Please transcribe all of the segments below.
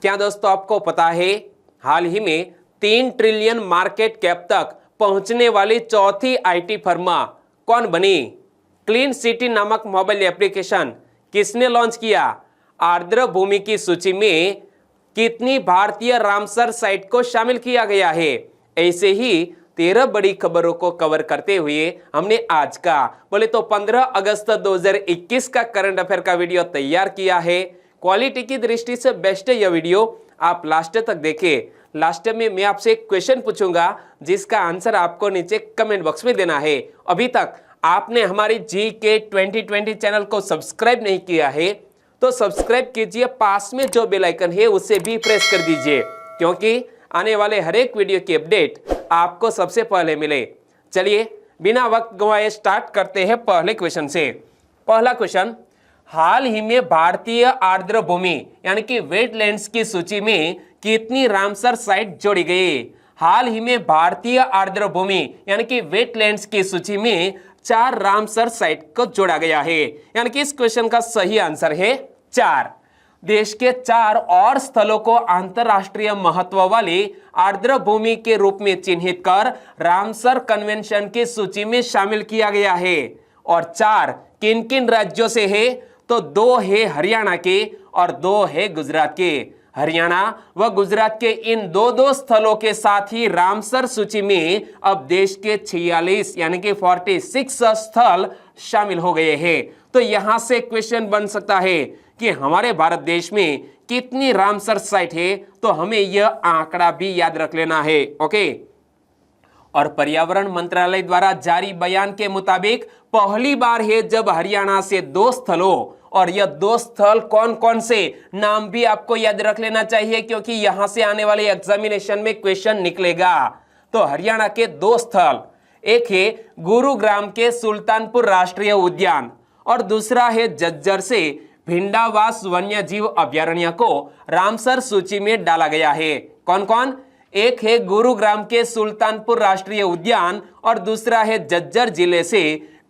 क्या दोस्तों आपको पता है हाल ही में 3 ट्रिलियन मार्केट कैप तक पहुंचने वाली चौथी आईटी फर्म कौन बनी? क्लीन सिटी नामक मोबाइल एप्लीकेशन किसने लॉन्च किया? आर्द्र भूमि की सूची में कितनी भारतीय रामसर साइट को शामिल किया गया है? ऐसे ही 13 बड़ी खबरों को कवर करते हुए हमने आज का बोले तो 15 अगस्त 2021 का करंट अफेयर का वीडियो तैयार किया है। क्वालिटी की दृष्टि से बेस्ट है यह वीडियो, आप लास्ट तक देखें। लास्ट में मैं आपसे एक क्वेश्चन पूछूंगा जिसका आंसर आपको नीचे कमेंट बॉक्स में देना है। अभी तक आपने हमारी GK 2020 चैनल को सब्सक्राइब नहीं किया है तो सब्सक्राइब कीजिए, पास में जो बेल आइकन है उसे भी प्रेस कर दीजिए क्योंकि आने वाले हर एक वीडियो की अपडेट आपको सबसे पहले मिले। चलिए बिना वक्त गंवाए स्टार्ट करते हैं पहले क्वेश्चन से। पहला क्वेश्चन, हाल ही में भारतीय आर्द्र भूमि यानी कि वेटलैंड्स की सूची में कितनी रामसर साइट जोड़ी गई? हाल ही में भारतीय आर्द्र भूमि यानी कि वेटलैंड्स की सूची में 4 रामसर साइट को जोड़ा गया है, यानी कि इस क्वेश्चन का सही आंसर है 4। देश के 4 और स्थलों को अंतरराष्ट्रीय महत्व वाली आर्द्र भूमि के रूप में चिन्हित कर रामसर कन्वेंशन की सूची में शामिल किया गया है। और 4 किन किन राज्यों से है? तो 2 है हरियाणा के और 2 है गुजरात के। हरियाणा व गुजरात के इन दो स्थलों के साथ ही रामसर सूची में अब देश के 46 यानी कि 46 स्थल शामिल हो गए हैं। तो यहां से क्वेश्चन बन सकता है कि हमारे भारत देश में कितनी रामसर साइट है, तो हमें यह आंकड़ा भी याद रख लेना है। ओके। और पर्यावरण मंत्रालय द्वारा जारी बयान के मुताबिक पहली बार है जब हरियाणा से 2 स्थलों, और यह 2 स्थल कौन कौन से नाम भी आपको याद रख लेना चाहिए क्योंकि यहां से आने वाले एग्जामिनेशन में क्वेश्चन निकलेगा। तो हरियाणा के 2 स्थल, एक है गुरुग्राम के सुल्तानपुर राष्ट्रीय उद्यान और दूसरा है झज्जर से भिंडावास वन्यजीव अभयारण्य को रामसर सूची में डाला गया है। कौन कौन? एक है गुरुग्राम के सुल्तानपुर राष्ट्रीय उद्यान और दूसरा है झज्जर जिले से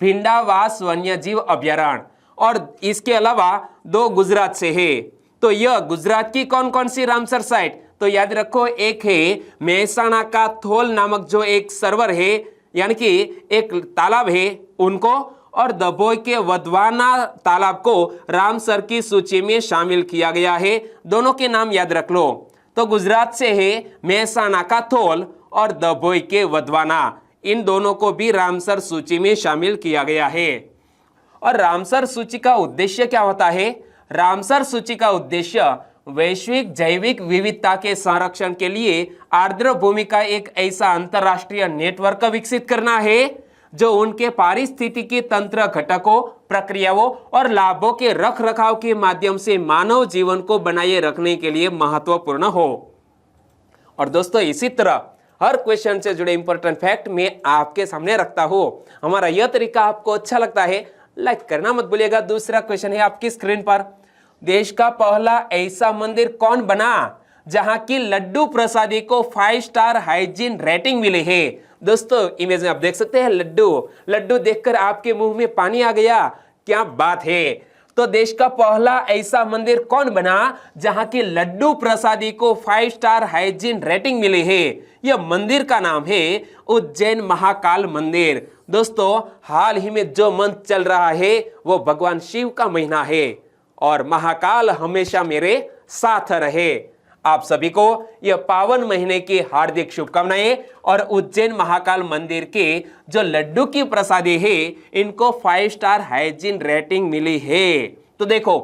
भिंडावास वन्यजीव अभयारण्य, और इसके अलावा 2 गुजरात से है। तो यह गुजरात की कौन कौन सी रामसर साइट? तो याद रखो, एक है मेहसाणा का थोल नामक जो एक सरोवर है यानी कि एक तालाब है उनको, और दभोई के वधवाना तालाब को रामसर की सूची में शामिल किया गया है। दोनों के नाम याद रख लो। तो गुजरात से है मेहसाणा का थोल और दभोई के वधवाना, इन दोनों को भी रामसर सूची में शामिल किया गया है। और रामसर सूची का उद्देश्य क्या होता है? रामसर सूची का उद्देश्य वैश्विक जैविक विविधता के संरक्षण के लिए आर्द्र भूमि का एक ऐसा अंतरराष्ट्रीय नेटवर्क विकसित करना है जो उनके पारिस्थितिकी तंत्र घटकों, प्रक्रियाओं और लाभों के रख रखाव के माध्यम से मानव जीवन को बनाए रखने के लिए महत्वपूर्ण हो। और दोस्तों इसी तरह हर क्वेश्चन से जुड़े इंपॉर्टेंट फैक्ट मैं आपके सामने रखता हूं। हमारा यह तरीका आपको अच्छा लगता है लाइक करना मत भूलिएगा। दूसरा क्वेश्चन है आपकी स्क्रीन पर, देश का पहला ऐसा मंदिर कौन बना जहां की लड्डू प्रसादी को 5 स्टार हाइजीन रेटिंग मिली है? दोस्तों इमेज में आप देख सकते हैं लड्डू देखकर आपके मुंह में पानी आ गया, क्या बात है। तो देश का पहला ऐसा मंदिर कौन बना जहां की लड्डू प्रसादी को 5 स्टार हाइजीन रेटिंग मिली है? यह मंदिर का नाम है उज्जैन महाकाल मंदिर। दोस्तों हाल ही में जो मंथ चल रहा है वो भगवान शिव का महीना है और महाकाल हमेशा मेरे साथ रहे। आप सभी को यह पावन महीने की हार्दिक शुभकामनाएं। और उज्जैन महाकाल मंदिर के जो लड्डू की प्रसादी है इनको 5 स्टार हाइजीन रेटिंग मिली है। तो देखो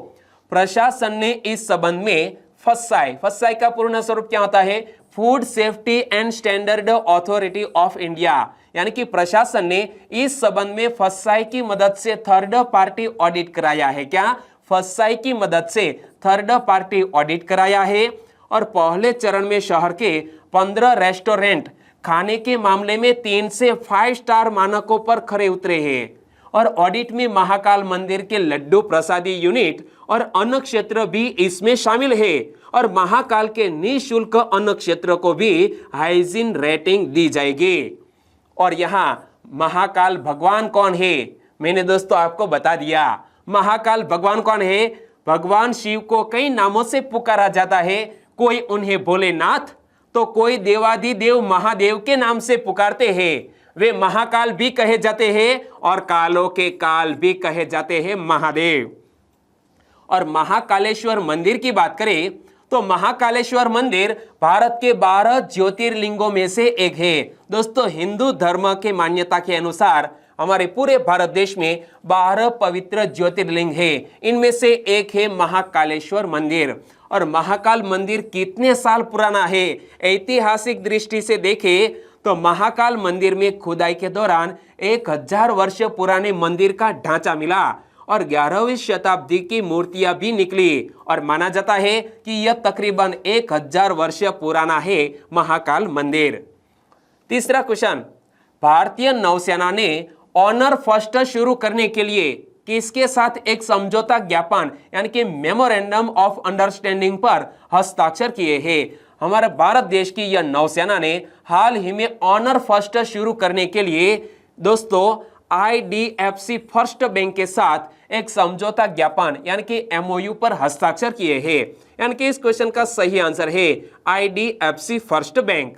प्रशासन ने इस संबंध में फसाई का पूर्ण स्वरूप क्या होता है? Food safety and standard authority of India, यानी कि प्रशासन ने इस संबंध में फसाई की मदद से थर्ड पार्टी ऑडिट कराया है। क्या? फसाई की मदद से थर्ड पार्टी ऑडिट कराया है। और पहले चरण में शहर के 15 रेस्टोरेंट खाने के मामले में 3 से 5 स्टार मानकों पर खरे उतरे हैं। और ऑडिट में महाकाल मंदिर के लड्डू प्रसादी यूनिट और अन्न क्षेत्र भी इसमें शामिल है। और महाकाल के निःशुल्क अन्न क्षेत्र को भी हाइजीन रेटिंग दी जाएगी। और यहाँ महाकाल भगवान कौन है? मैंने दोस्तों आपको बता दिया। महाकाल भगवान कौन है? भगवान शिव को कई नामों से पुकारा जाता है। कोई उन्हें भोलेनाथ तो कोई देवाधिदेव महादेव के नाम से पुकारते हैं। वे महाकाल भी कहे जाते हैं और कालों के काल भी कहे जाते हैं महादेव। और महाकालेश्वर मंदिर की बात करें तो महाकालेश्वर मंदिर भारत के 12 ज्योतिर्लिंगों में से एक है। दोस्तों, हिंदू धर्म के मान्यता के अनुसार हमारे पूरे भारत देश में 12 पवित्र ज्योतिर्लिंग है। इनमें से एक है महाकालेश्वर मंदिर। और महाकाल मंदिर कितने साल पुराना है? ऐतिहासिक दृष्टि से देखें तो महाकाल मंदिर में खुदाई के दौरान 1000 वर्ष पुराने मंदिर का ढांचा मिला और 11वीं शताब्दी की मूर्तियां भी निकली और माना जाता है कि यह तकरीबन 1000 वर्ष पुराना है महाकाल मंदिर। तीसरा क्वेश्चन, भारतीय नौसेना ने ऑनर फर्स्ट शुरू करने के लिए किसके साथ एक समझौता ज्ञापन यानी कि मेमोरेंडम ऑफ अंडरस्टैंडिंग पर हस्ताक्षर किए हैं? हमारे भारत देश की यह नौसेना ने हाल ही में ऑनर फर्स्ट शुरू करने के लिए दोस्तों IDFC फर्स्ट बैंक के साथ एक समझौता ज्ञापन यानी कि MOU पर हस्ताक्षर किए हैं। यानी कि इस क्वेश्चन का सही आंसर है IDFC first bank.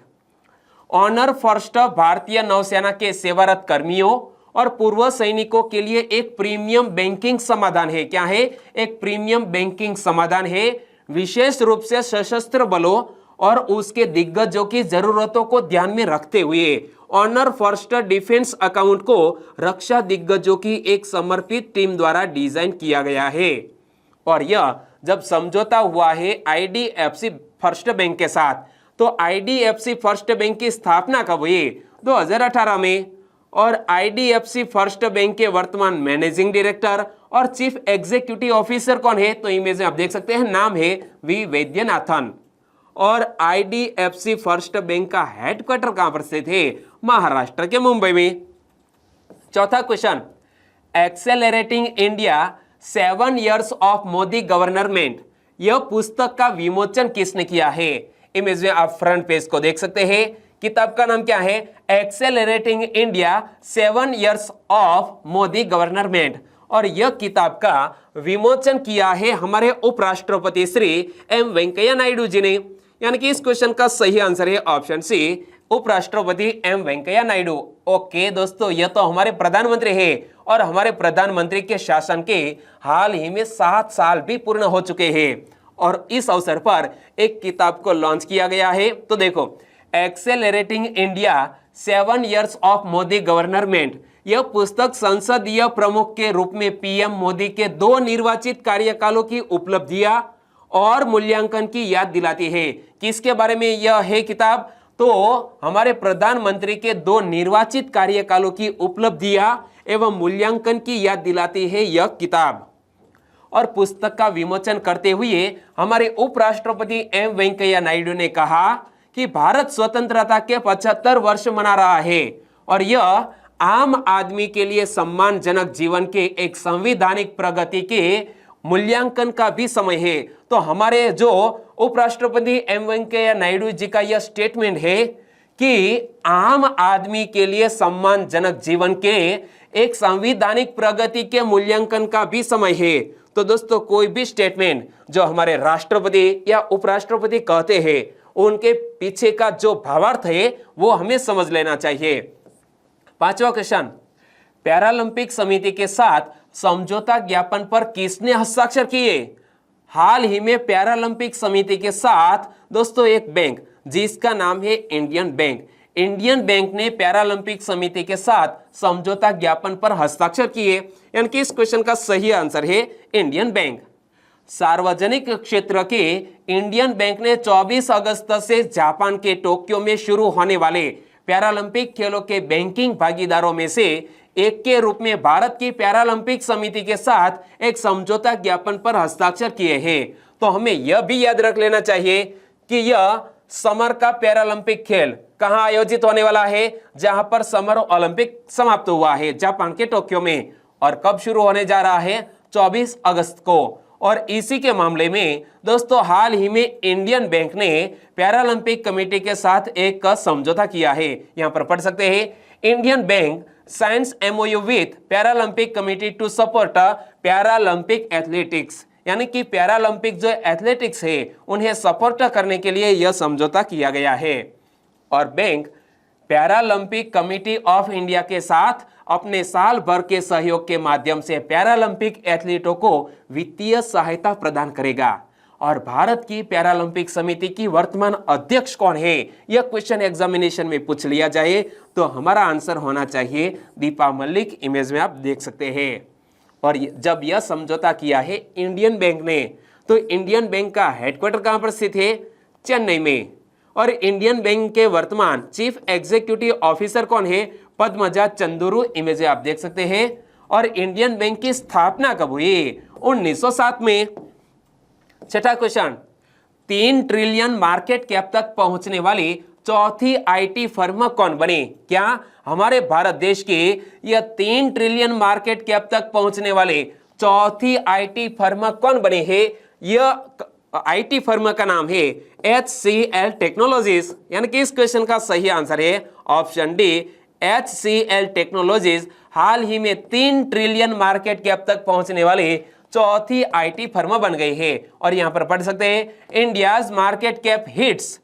Honour first भारतीय नौसेना के सेवारत कर्मियों और पूर्व सैनिकों के लिए एक प्रीमियम बैंकिंग समाधान है। क्या है? एक प्रीमियम बैंकिंग समाधान है, विशेष रूप से सशस्त्र बलों और उसके दिग्गजों की जरूरतों को ध्यान में रखते हुए ऑनर फर्स्ट डिफेंस अकाउंट को रक्षा दिग्गजों की एक समर्पित टीम द्वारा डिजाइन किया गया है। और यह जब समझौता हुआ है IDFC फर्स्ट बैंक के साथ, तो IDFC फर्स्ट बैंक की स्थापना कब हुई? 2018 में। और IDFC फर्स्ट बैंक के वर्तमान मैनेजिंग डायरेक्टर और चीफ एग्जीक्यूटिव ऑफिसर कौन है? तो इमेज में आप देख सकते हैं, नाम है वी वैद्यनाथन। और IDFC फर्स्ट बैंक का हेडक्वार्टर कहां पर स्थित है? महाराष्ट्र के मुंबई में। चौथा question, accelerating India 7 years of Modi government, यह पुस्तक का विमोचन किसने किया है? इमेज में आप फ्रंट पेज को देख सकते हैं। किताब का नाम क्या है? Accelerating India 7 years of Modi government. और यह किताब का विमोचन किया है हमारे उपराष्ट्रपति श्री M वेंकैया नायडू जी ने। यानी कि इस क्वेश्चन का सही आंसर है ऑप्शन सी, उपराष्ट्रपति M वेंकैया नायडू। ओके दोस्तों, यह तो हमारे प्रधानमंत्री है और हमारे प्रधानमंत्री के शासन के हाल ही में 7 साल भी पूर्ण हो चुके हैं और इस अवसर पर एक किताब को लॉन्च किया गया है। तो देखो, accelerating India 7 years of Modi government, यह पुस्तक संसदीय प्रमुख के रूप में PM मोदी के 2 निर्वाचित कार्यकालों की उपलब्धियां और मूल्यांकन की याद दिलाती है। किसके बारे में यह है किताब? तो हमारे प्रधानमंत्री के 2 निर्वाचित कार्यकालों की उपलब्धियां एवं मूल्यांकन की याद दिलाती है यह किताब। और पुस्तक का विमोचन करते हुए हमारे उपराष्ट्रपति M वेंकैया नायडू ने कहा कि भारत स्वतंत्रता के 75 वर्ष मना रहा है और यह आम आदमी के लिए सम्मानजनक जीवन के एक संवैधानिक प्रगति के मूल्यांकन का भी समय है। तो हमारे जो उपराष्ट्रपति M वेंकैया नायडू जी का यह स्टेटमेंट है कि आम आदमी के लिए सम्मानजनक जीवन के एक संवैधानिक प्रगति के मूल्यांकन का भी समय है। तो दोस्तों, कोई भी स्टेटमेंट जो हमारे राष्ट्रपति या उपराष्ट्रपति कहते हैं उनके पीछे का जो भावार्थ है वो हमें समझ लेना चाहिए। 5वां क्वेश्चन, पैरालंपिक समिति के साथ समझौता ज्ञापन पर किसने हस्ताक्षर किए? हाल ही में पैरालंपिक समिति के साथ दोस्तों एक बैंक जिसका नाम है इंडियन बैंक ने पैरालंपिक समिति के साथ समझौता ज्ञापन पर हस्ताक्षर किए। यानी कि इस क्वेश्चन का सही आंसर है इंडियन बैंक। सार्वजनिक क्षेत्र के इंडियन बैंक ने 24 अगस्त से जापान के टोक्यो में शुरू होने वाले पैरालंपिक खेलों के बैंकिंग भागीदारों में से एक के रूप में भारत की पैरालंपिक समिति के साथ एक समझौता ज्ञापन पर हस्ताक्षर किए हैं। तो हमें यह भी याद रख लेना चाहिए कि यह समर का पैरालंपिक खेल कहां आयोजित होने वाला है, जहां पर समर ओलंपिक समाप्त हुआ है जापान के टोक्यो में, और कब शुरू होने जा रहा है? 24 अगस्त को। और इसी के मामले में दोस्तों हाल ही में इंडियन बैंक ने पैरालंपिक कमेटी के साथ एक समझौता किया है। यहां पर पढ़ सकते हैं, Indian bank signs MOU with Paralympic committee to support Paralympic athletics. यानी कि पैरालंपिक जो एथलेटिक्स है उन्हें सपोर्ट करने के लिए यह समझौता किया गया है। और bank Paralympic committee of India के साथ अपने साल भर के सहयोग के माध्यम से पैरालंपिक एथलीटों को वित्तीय सहायता प्रदान करेगा। और भारत की पैरालंपिक समिति की वर्तमान अध्यक्ष कौन है, यह क्वेश्चन एग्जामिनेशन में पूछ लिया जाए तो हमारा आंसर होना चाहिए दीपा मलिक। इमेज में आप देख सकते हैं। और जब यह समझौता किया है इंडियन बैंक ने, तो इंडियन बैंक का हेडक्वार्टर कहां पर स्थित है? चेन्नई में। और इंडियन बैंक के वर्तमान चीफ एग्जीक्यूटिव ऑफिसर कौन है? पद्मजा चंद्रू। इमेज आप देख सकते हैं। और इंडियन बैंक की स्थापना कब हुई? 1907 में। छठा क्वेश्चन, 3 ट्रिलियन मार्केट कैप तक पहुंचने वाली चौथी आईटी फर्म कौन बनी? क्या हमारे भारत देश की यह 3 ट्रिलियन मार्केट कैप तक पहुंचने वाले चौथी आईटी फर्म कौन बनी है? यह आईटी फर्म का नाम है HCL टेक्नोलॉजीज। यानी कि इस क्वेश्चन का सही आंसर है ऑप्शन डी, HCL टेक्नोलॉजीज हाल ही में 3 ट्रिलियन मार्केट कैप तक पहुंचने वाली चौथी आईटी फर्म बन गई है। और यहां पर पढ़ सकते हैं India's market cap hits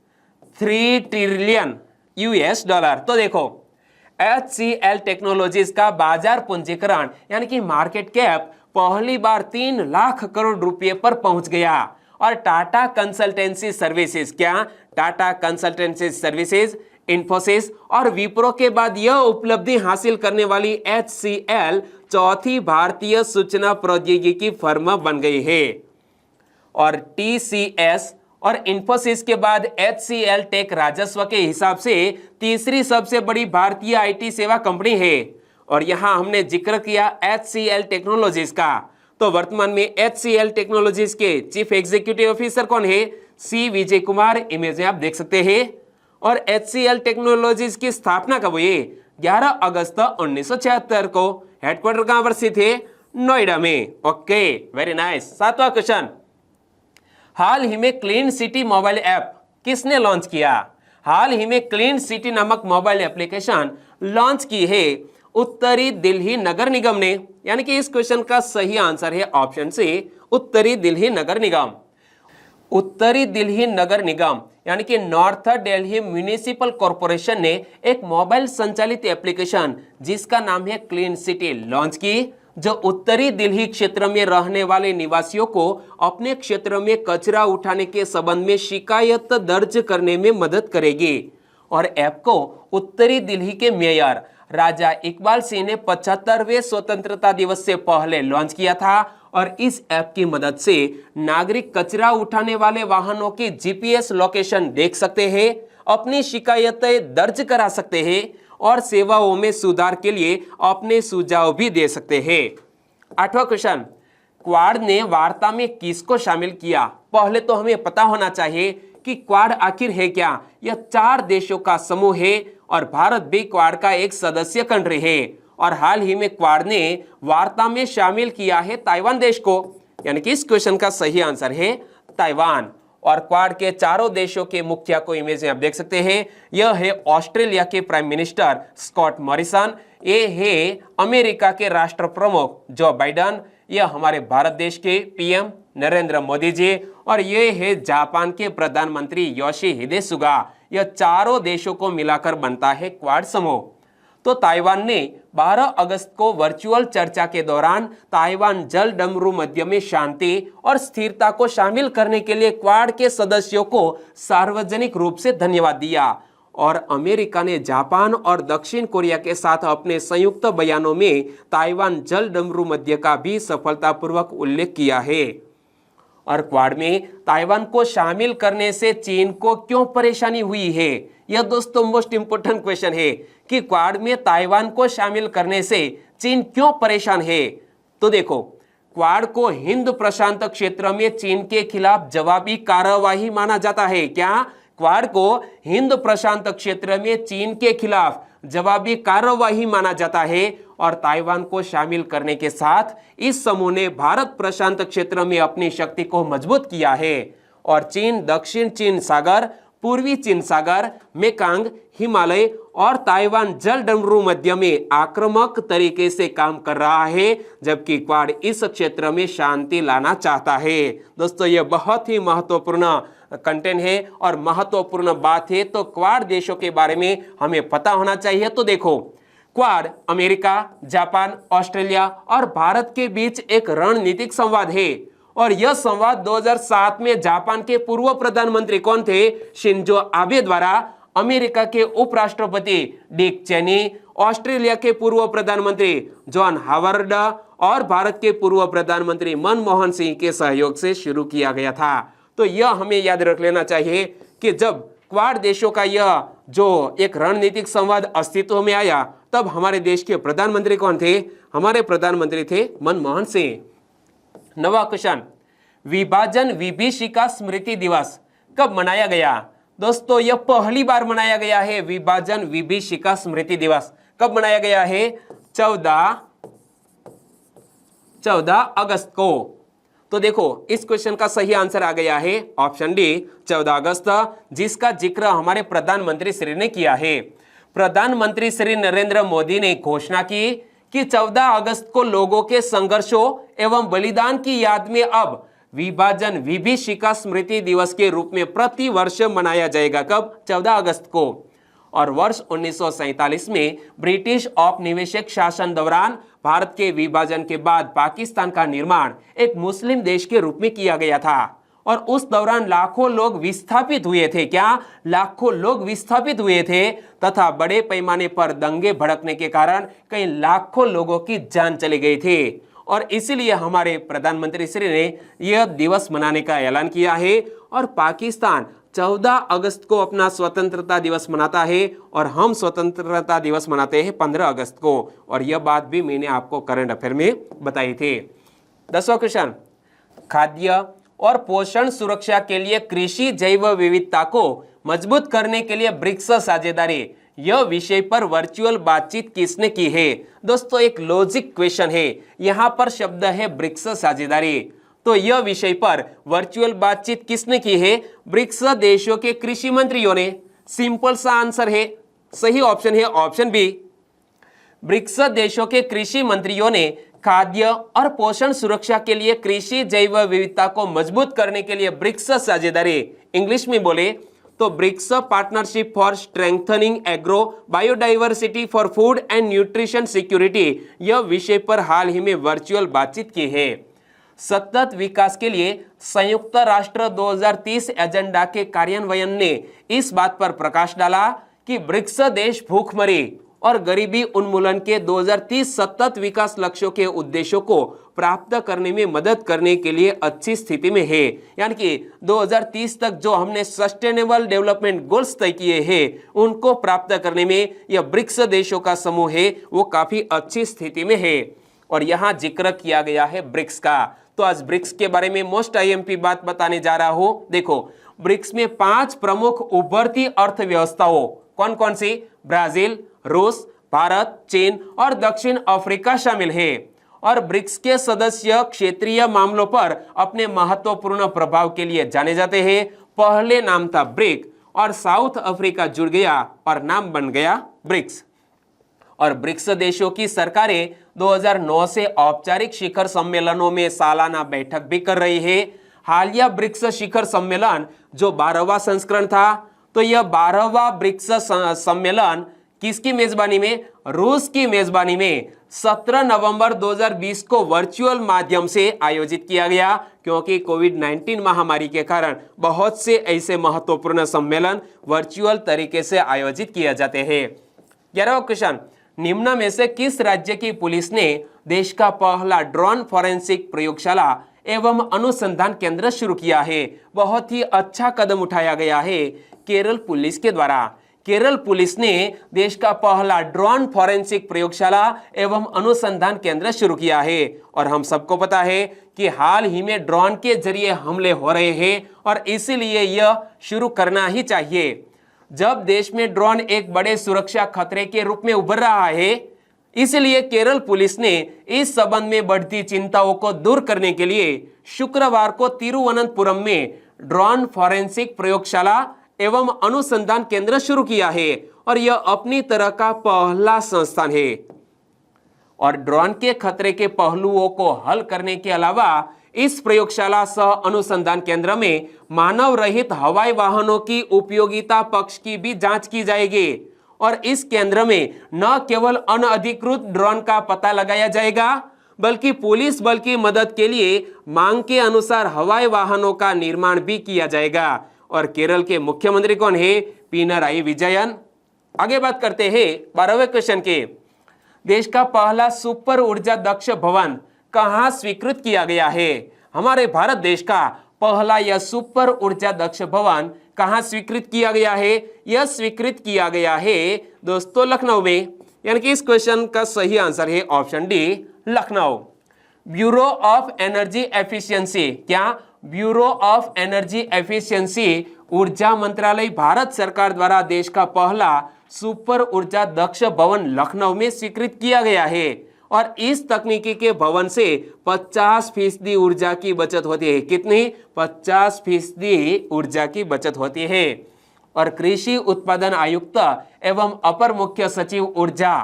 3 trillion US dollar. तो देखो HCL टेक्नोलॉजीज का बाजार पूंजीकरण यानी कि मार्केट कैप पहली बार 3 लाख करोड़ रुपए पर पहुंच गया। और टाटा कंसल्टेंसी सर्विसेज, क्या टाटा कंसल्टेंसी सर्विसेज, इन्फोसिस और विप्रो के बाद यह उपलब्धि हासिल करने वाली HCL चौथी भारतीय सूचना प्रौद्योगिकी फर्म बन गई है। और TCS और इन्फोसिस के बाद HCL टेक राजस्व के हिसाब से तीसरी सबसे बड़ी भारतीय आईटी सेवा कंपनी है। और यहां हमने जिक्र किया HCL टेक्नोलॉजीज का, तो वर्तमान में HCL टेक्नोलॉजीज के चीफ एग्जीक्यूटिव ऑफिसर कौन है? C विजय कुमार। इमेज में आप देख सकते हैं। और HCL टेक्नोलॉजीज की स्थापना कब हुई? 11 अगस्त 1976 को। हेडक्वार्टर कहां पर स्थित है? नोएडा में। Okay, very nice. 7वां क्वेश्चन, हाल ही में क्लीन सिटी मोबाइल ऐप किसने लॉन्च किया? हाल ही में क्लीन सिटी नामक मोबाइल एप्लीकेशन लॉन्च की है उत्तरी दिल्ली नगर निगम ने। यानी कि इस क्वेश्चन का सही आंसर है ऑप्शन सी, उत्तरी दिल्ली नगर निगम। उत्तरी दिल्ली नगर निगम यानी कि नॉर्थ दिल्ली म्युनिसिपल कॉरपोरेशन ने एक मोबाइल संचालित एप्लीकेशन जिसका नाम है क्लीन सिटी लॉन्च की, जो उत्तरी दिल्ली क्षेत्र में रहने वाले निवासियों को अपने क्षेत्र में कचरा उठाने के संबंध में शिकायत दर्ज करने में मदद करेगी। और ऐप को उत्तरी दिल्ली के मेयर राजा इकबाल सिंह ने 75वें स्वतंत्रता दिवस से पहले लॉन्च किया था। और इस ऐप की मदद से नागरिक कचरा उठाने वाले वाहनों की GPS लोकेशन देख सकते हैं, अपनी शिकायतें दर्ज करा सकते हैं और सेवाओं में सुधार के लिए अपने सुझाव भी दे सकते हैं। 8वां क्वेश्चन, क्वाड ने वार्ता में किसको शामिल किया? पहले तो हमें पता होना चाहिए कि क्वाड आखिर है क्या। यह 4 देशों का समूह है और भारत भी क्वाड का एक सदस्य कंट्री है। और हाल ही में क्वाड ने वार्ता में शामिल किया है ताइवान देश को। यानी कि इस क्वेश्चन का सही आंसर है ताइवान। और क्वाड के चारों देशों के मुखिया को इमेज में आप देख सकते हैं। यह है ऑस्ट्रेलिया के प्राइम मिनिस्टर स्कॉट मॉरिसन, ये है अमेरिका के राष्ट्र प्रमुख जो बाइडन, यह हमारे भारत देश के PM नरेंद्र मोदी जी, और ये है जापान के प्रधानमंत्री योशिहिदे सुगा। यह चारों देशों को मिलाकर बनता है क्वाड समूह। तो ताइवान ने 12 अगस्त को वर्चुअल चर्चा के दौरान ताइवान जल डमरू मध्य में शांति और स्थिरता को शामिल करने के लिए क्वाड के सदस्यों को सार्वजनिक रूप से धन्यवाद दिया। और अमेरिका ने जापान और दक्षिण कोरिया के साथ अपने संयुक्त बयानों में ताइवान जल डमरू मध्य का भी सफलतापूर्वक उल्लेख किया है। और क्वाड में ताइवान को शामिल करने से चीन को क्यों परेशानी हुई है? यह दोस्तों मोस्ट इंपोर्टेंट क्वेश्चन है कि क्वाड में ताइवान को शामिल करने से चीन क्यों परेशान है। तो देखो, क्वाड को हिंद प्रशांत क्षेत्र में चीन के खिलाफ जवाबी कार्यवाही माना जाता है। क्या क्वाड को हिंद प्रशांत क्षेत्र में चीन के खिलाफ जवाबी कार्यवाही माना जाता है। और ताइवान को शामिल करने के साथ इस समूह ने भारत प्रशांत क्षेत्र में अपनी शक्ति को मजबूत किया है। और चीन दक्षिण चीन सागर, पूर्वी चीन सागर, मेकांग, हिमालय और ताइवान जलडमरू मध्य में आक्रामक तरीके से काम कर रहा है, जबकि क्वाड इस क्षेत्र में शांति लाना चाहता है। दोस्तों, यह बहुत ही महत्वपूर्ण कंटेंट है और महत्वपूर्ण बात है, तो क्वाड देशों के बारे में हमें पता होना चाहिए। तो देखो, क्वाड अमेरिका, जापान, ऑस्ट्रेलिया और भारत के बीच एक रणनीतिक संवाद है और यह संवाद 2007 में जापान के पूर्व प्रधानमंत्री कौन थे, शिंजो आबे द्वारा, अमेरिका के उपराष्ट्रपति डिक चेनी, ऑस्ट्रेलिया के पूर्व प्रधानमंत्री जॉन हावर्ड और भारत के पूर्व प्रधानमंत्री मनमोहन सिंह के सहयोग से शुरू किया गया था। तो यह हमें याद रख लेना चाहिए कि जब क्वाड देशों का यह जो एक रणनीतिक संवाद अस्तित्व में आया, तब हमारे देश के प्रधानमंत्री कौन थे? हमारे प्रधानमंत्री थे मनमोहन सिंह। नवा क्वेश्चन, विभाजन विभीषिका स्मृति दिवस कब मनाया गया? दोस्तों, यह पहली बार मनाया गया है। विभाजन विभीषिका स्मृति दिवस कब मनाया गया है? 14 अगस्त को। तो देखो, इस क्वेश्चन का सही आंसर आ गया है ऑप्शन डी, 14 अगस्त, जिसका जिक्र हमारे प्रधानमंत्री श्री ने किया है। प्रधानमंत्री श्री नरेंद्र मोदी ने घोषणा की कि 14 अगस्त को लोगों के संघर्षों एवं बलिदान की याद में अब विभाजन विभीषिका स्मृति दिवस के रूप में प्रति वर्ष मनाया जाएगा। कब? 14 अगस्त को। और वर्ष 1947 में ब्रिटिश औपनिवेशिक शासन दौरान भारत के विभाजन के बाद पाकिस्तान का निर्माण एक मुस्लिम देश के रूप में किया गया था और उस दौरान लाखों लोग विस्थापित हुए थे। क्या? लाखों लोग विस्थापित हुए थे तथा बड़े पैमाने पर दंगे भड़कने के कारण कई लाखों लोगों की जान चली गई थी और इसीलिए हमारे प्रधानमंत्री श्री ने यह दिवस मनाने का ऐलान किया है और पाकिस्तान 14 अगस्त को अपना स्वतंत्रता दिवस मनाता है और हम स्वतंत्रता दिवस मनाते हैं 15 अगस्त को। और यह बात भी मैंने आपको करंट अफेयर में बताई थी। 10वां क्वेश्चन, खाद्य और पोषण सुरक्षा के लिए कृषि जैव विविधता को मजबूत करने के लिए ब्रिक्स साझेदारी, यह विषय पर वर्चुअल बातचीत किसने की है? दोस्तों, एक लॉजिक क्वेश्चन है। यहां पर शब्द है ब्रिक्स साझेदारी, तो यह विषय पर वर्चुअल बातचीत किसने की है? ब्रिक्स देशों के कृषि मंत्रियों ने। सिंपल सा आंसर है, सही ऑप्शन है ऑप्शन बी। ब्रिक्स देशों के कृषि मंत्रियों ने खाद्य और पोषण सुरक्षा के लिए कृषि जैव विविधता को मजबूत करने के लिए ब्रिक्स साझेदारी, इंग्लिश में बोले तो BRICS partnership for strengthening agro biodiversity for food and nutrition security, यह विषय पर हाल ही में वर्चुअल बातचीत की है। सतत विकास के लिए संयुक्त राष्ट्र 2030 एजेंडा के कार्यान्वयन ने इस बात पर प्रकाश डाला कि ब्रिक्स देश भूखमरी और गरीबी उन्मूलन के 2030 सतत विकास लक्ष्यों के उद्देश्यों को प्राप्त करने में मदद करने के लिए अच्छी स्थिति में है। यानी कि 2030 तक जो हमने सस्टेनेबल डेवलपमेंट गोल्स तय किए हैं उनको प्राप्त करने में यह ब्रिक्स देशों का समूह है वो काफी अच्छी स्थिति में है। और यहाँ जिक्र किया गया है ब्रिक्स का। तो आज ब्रिक्स के बारे में मोस्ट आईएमपी बात बताने जा रहा हूं। देखो, ब्रिक्स में 5 प्रमुख उभरती अर्थव्यवस्थाओं कौन कौन सी? ब्राजील, रूस, भारत, चीन और दक्षिण अफ्रीका शामिल है। और ब्रिक्स के सदस्य क्षेत्रीय मामलों पर अपने महत्वपूर्ण प्रभाव के लिए जाने जाते हैं। पहले नाम था ब्रिक और साउथ अफ्रीका जुड़ गया और नाम बन गया ब्रिक्स। और ब्रिक्स देशों की सरकारें 2009 से औपचारिक शिखर सम्मेलनों में सालाना बैठक भी कर रही है। हालिया ब्रिक्स शिखर सम्मेलन जो 12वां संस्करण था, तो यह 12वां ब्रिक्स सम्मेलन किसकी मेजबानी में? रूस की मेजबानी में 17 नवंबर 2020 को वर्चुअल माध्यम से आयोजित किया गया, क्योंकि कोविड-19 महामारी के कारण बहुत से ऐसे महत्वपूर्ण सम्मेलन वर्चुअल तरीके से आयोजित किए जाते हैं। 11वां क्वेश्चन, निम्न में से किस राज्य की पुलिस ने देश का पहला ड्रोन फॉरेंसिक प्रयोगशाला एवं अनुसंधान केंद्र शुरू किया है? बहुत ही अच्छा कदम उठाया गया है केरल पुलिस के द्वारा। केरल पुलिस ने देश का पहला ड्रोन फॉरेंसिक प्रयोगशाला एवं अनुसंधान केंद्र शुरू किया है। और हम सबको पता है कि हाल ही में ड्रोन के जरिए हमले हो रहे हैं और इसीलिए यह शुरू करना ही चाहिए। जब देश में ड्रोन एक बड़े सुरक्षा खतरे के रूप में उभर रहा है, इसलिए केरल पुलिस ने इस संबंध में बढ़ती चिंताओं को दूर करने के लिए शुक्रवार को तिरुवनंतपुरम में ड्रोन फॉरेंसिक प्रयोगशाला एवं अनुसंधान केंद्र शुरू किया है और यह अपनी तरह का पहला संस्थान है। और ड्रोन के खतरे के पहलुओं को हल करने के अलावा इस प्रयोगशाला सह अनुसंधान केंद्र में मानव रहित हवाई वाहनों की उपयोगिता पक्ष की भी जांच की जाएगी और इस केंद्र में न केवल अनधिकृत ड्रोन का पता लगाया जाएगा बल्कि पुलिस बल की मदद के लिए मांग के अनुसार हवाई वाहनों का निर्माण भी किया जाएगा। और केरल के मुख्यमंत्री कौन है? पिनराई विजयन। आगे बात करते हैं 12वें क्वेश्चन के। देश का पहला सुपर ऊर्जा दक्ष भवन कहां स्वीकृत किया गया है? हमारे भारत देश का पहला यह सुपर ऊर्जा दक्ष भवन कहां स्वीकृत किया गया है? यह स्वीकृत किया गया है दोस्तों लखनऊ में। यानी कि इस क्वेश्चन का सही आंसर है option D, Lucknow. Bureau of energy efficiency, क्या? ब्यूरो ऑफ एनर्जी एफिशिएंसी ऊर्जा मंत्रालय भारत सरकार द्वारा देश का पहला सुपर ऊर्जा दक्ष भवन लखनऊ में स्वीकृत किया गया है और इस तकनीकी के भवन से 50% ऊर्जा की बचत होती है। कितनी? 50% ऊर्जा की बचत होती है। और कृषि उत्पादन आयुक्त एवं अपर मुख्य सचिव ऊर्जा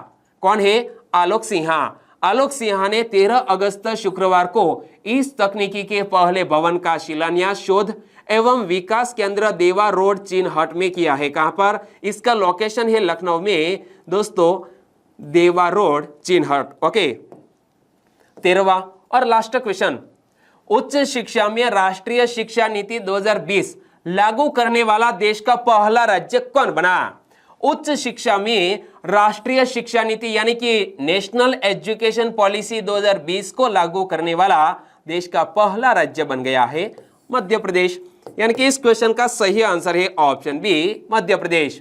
कौन है? आलोक सिन्हा। आलोक सिन्हा ने 13 अगस्त शुक्रवार को इस तकनीकी के पहले भवन का शिलान्यास शोध एवं विकास केंद्र देवा रोड चिन्हट में किया है। कहां पर? इसका लोकेशन है लखनऊ में दोस्तों, देवा रोड चिन्हट। ओके, 13वां और लास्ट क्वेश्चन। उच्च शिक्षा में राष्ट्रीय शिक्षा नीति 2020 लागू करने वाला देश का पहला राज्य कौन बना? उच्च शिक्षा में राष्ट्रीय शिक्षा नीति यानी कि नेशनल एजुकेशन पॉलिसी 2020 को लागू करने वाला देश का पहला राज्य बन गया है मध्य प्रदेश। यानी कि इस क्वेश्चन का सही आंसर है ऑप्शन बी, मध्य प्रदेश।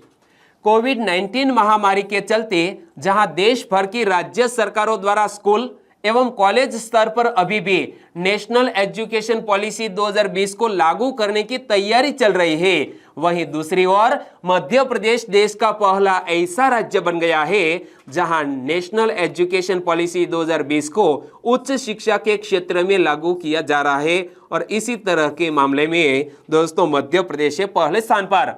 कोविड-19 महामारी के चलते जहां देश भर की राज्य सरकारों द्वारा स्कूल एवं कॉलेज स्तर पर अभी भी नेशनल एजुकेशन पॉलिसी 2020 को लागू करने की तैयारी चल रही है, वहीं दूसरी ओर मध्य प्रदेश देश का पहला ऐसा राज्य बन गया है जहां नेशनल एजुकेशन पॉलिसी 2020 को उच्च शिक्षा के क्षेत्र में लागू किया जा रहा है। और इसी तरह के मामले में दोस्तों मध्य प्रदेश है पहले स्थान पर।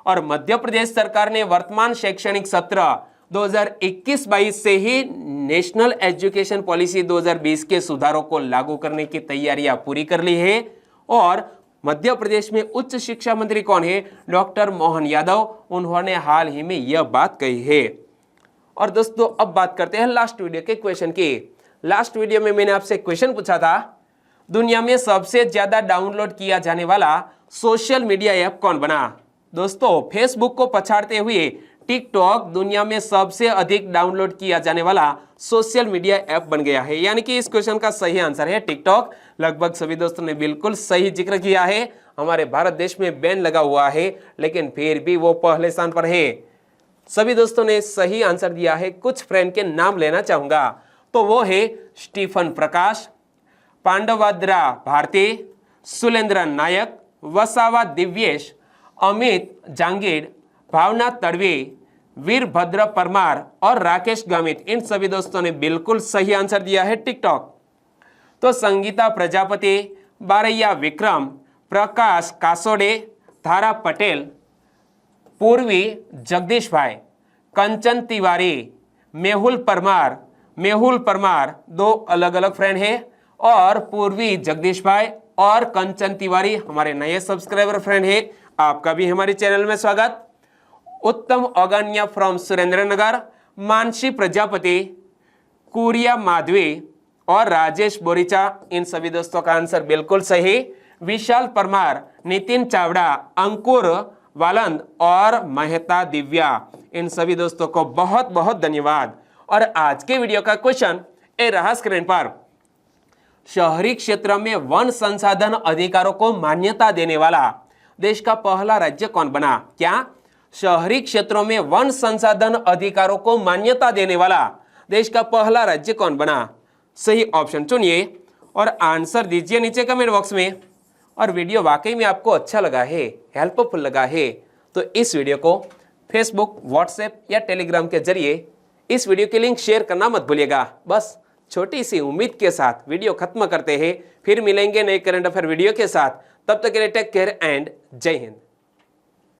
और मध्य प्रदेश सरकार ने वर्तमान शैक्षणिक सत्र 2021-22 से ही नेशनल एजुकेशन पॉलिसी 2020 के सुधारों को लागू करने की तैयारियां पूरी कर ली है। और मध्य प्रदेश में उच्च शिक्षा मंत्री कौन है? डॉक्टर मोहन यादव। उन्होंने हाल ही में यह बात कही है। और दोस्तों अब बात करते हैं लास्ट वीडियो के क्वेश्चन की। लास्ट वीडियो में मैंने आपसे क्वेश्चन पूछा था, दुनिया में सबसे ज्यादा डाउनलोड किया जाने वाला सोशल मीडिया ऐप कौन बना? दोस्तों फेसबुक को पछाड़ते हुए टिकटॉक दुनिया में सबसे अधिक डाउनलोड किया जाने वाला सोशल मीडिया ऐप बन गया है। यानी कि इस क्वेश्चन का सही आंसर है टिकटॉक। लगभग सभी दोस्तों ने बिल्कुल सही जिक्र किया है। हमारे भारत देश में बैन लगा हुआ है लेकिन फिर भी वो पहले स्थान पर है। सभी दोस्तों ने सही आंसर दिया है। कुछ फ्रेंड के नाम लेना चाहूंगा, तो वो है स्टीफन प्रकाश, पांडवाद्रा भारती, सुलेंद्र नायक, वसावा दिव्येश, अमित जांगीर, भावना तड़वी, वीरभद्र परमार और राकेश गामित। इन सभी दोस्तों ने बिल्कुल सही आंसर दिया है टिकटॉक। तो संगीता प्रजापति, बारैया विक्रम, प्रकाश कासोडे, धारा पटेल, पूर्वी जगदीश भाई, कंचन तिवारी, मेहुल परमार दो अलग अलग फ्रेंड हैं और पूर्वी जगदीश भाई और कंचन तिवारी हमारे नए सब्सक्राइबर फ्रेंड है। आपका भी हमारे चैनल में स्वागत। उत्तम अगन्या फ्रॉम सुरेंद्रनगर, मानसी प्रजापति, कुरिया माधवी और राजेश बोरिचा। इन सभी दोस्तों का आंसर बिल्कुल सही। विशाल परमार, नितिन चावड़ा, अंकुर वालंद और मेहता दिव्या। इन सभी दोस्तों को बहुत बहुत धन्यवाद। और आज के वीडियो का क्वेश्चन ए रहा स्क्रीन पर। शहरी क्षेत्र में वन संसाधन अधिकारों को मान्यता देने वाला देश का पहला राज्य कौन बना? क्या? शहरी क्षेत्रों में वन संसाधन अधिकारों को मान्यता देने वाला देश का पहला राज्य कौन बना? सही ऑप्शन चुनिए और आंसर दीजिए नीचे कमेंट बॉक्स में। और वीडियो वाकई में आपको अच्छा लगा है, हेल्पफुल लगा है, तो इस वीडियो को फेसबुक, व्हाट्सएप या टेलीग्राम के जरिए इस वीडियो की लिंक शेयर करना मत भूलिएगा। बस छोटी सी उम्मीद के साथ वीडियो खत्म करते हैं। फिर मिलेंगे नए करंट अफेयर वीडियो के साथ। तब तक के लिए टेक केयर एंड जय हिंद।